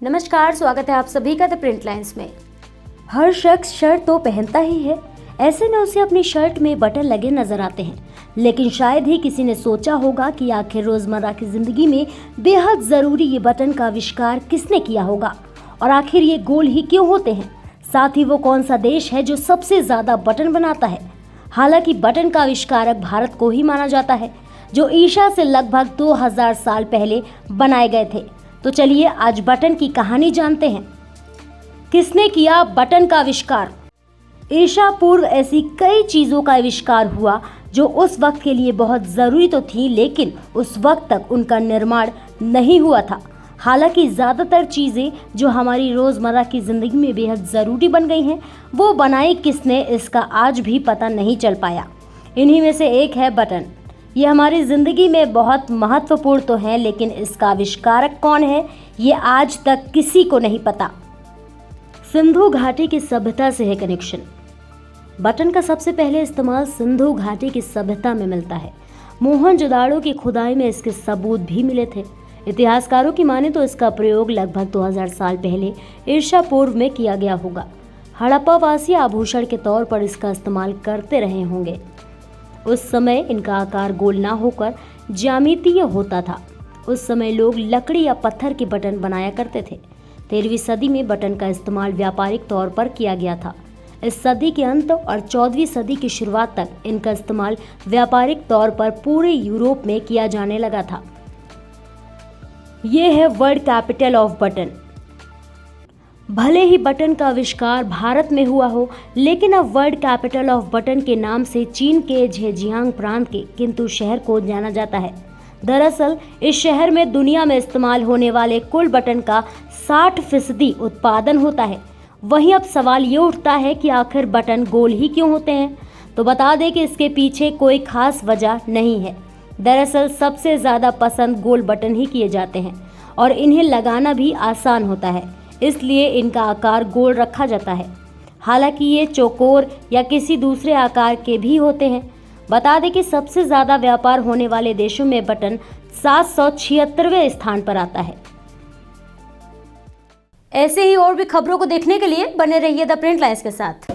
नमस्कार, स्वागत है आप सभी का द प्रिंट लाइन्स में। हर शख्स शर्ट तो पहनता ही है, ऐसे में उसे अपनी शर्ट में बटन लगे नजर आते हैं। लेकिन शायद ही किसी ने सोचा होगा कि आखिर रोजमर्रा की जिंदगी में बेहद जरूरी ये बटन का आविष्कार किसने किया होगा और आखिर ये गोल ही क्यों होते हैं। साथ ही वो कौन सा देश है जो सबसे ज्यादा बटन बनाता है। हालांकि बटन का आविष्कारक भारत को ही माना जाता है, जो ईसा से लगभग 2000 साल पहले बनाए गए थे। तो चलिए आज बटन की कहानी जानते हैं। किसने किया बटन का आविष्कार? ईसा पूर्व ऐसी कई चीजों का आविष्कार हुआ जो उस वक्त के लिए बहुत जरूरी तो थी, लेकिन उस वक्त तक उनका निर्माण नहीं हुआ था। हालांकि ज्यादातर चीजें जो हमारी रोजमर्रा की जिंदगी में बेहद जरूरी बन गई हैं, वो बनाई किसने, इसका आज भी पता नहीं चल पाया। इन्हीं में से एक है बटन। ये हमारी ज़िंदगी में बहुत महत्वपूर्ण तो है, लेकिन इसका आविष्कारक कौन है ये आज तक किसी को नहीं पता। सिंधु घाटी की सभ्यता से है कनेक्शन। बटन का सबसे पहले इस्तेमाल सिंधु घाटी की सभ्यता में मिलता है। मोहनजोदाड़ो की खुदाई में इसके सबूत भी मिले थे। इतिहासकारों की माने तो इसका प्रयोग लगभग 2000 साल पहले ईसा पूर्व में किया गया होगा। हड़प्पा वासी आभूषण के तौर पर इसका इस्तेमाल करते रहे होंगे। उस समय इनका आकार गोल ना होकर ज्यामितीय होता था। उस समय लोग लकड़ी या पत्थर के बटन बनाया करते थे। 13वीं सदी में बटन का इस्तेमाल व्यापारिक तौर पर किया गया था। इस सदी के अंत और 14वीं सदी की शुरुआत तक इनका इस्तेमाल व्यापारिक तौर पर पूरे यूरोप में किया जाने लगा था। ये है वर्ल्ड कैपिटल ऑफ बटन। भले ही बटन का आविष्कार भारत में हुआ हो, लेकिन अब वर्ल्ड कैपिटल ऑफ बटन के नाम से चीन के झेजियांग प्रांत के किंतु शहर को जाना जाता है। दरअसल इस शहर में दुनिया में इस्तेमाल होने वाले कुल बटन का 60% उत्पादन होता है। वहीं अब सवाल ये उठता है कि आखिर बटन गोल ही क्यों होते हैं। तो बता दें कि इसके पीछे कोई खास वजह नहीं है। दरअसल सबसे ज़्यादा पसंद गोल बटन ही किए जाते हैं और इन्हें लगाना भी आसान होता है, इसलिए इनका आकार गोल रखा जाता है। हालांकि ये चौकोर या किसी दूसरे आकार के भी होते हैं। बता दें कि सबसे ज़्यादा व्यापार होने वाले देशों में बटन 776वें स्थान पर आता है। ऐसे ही और भी खबरों को देखने के लिए बने रहिए द प्रिंट लाइन्स के साथ।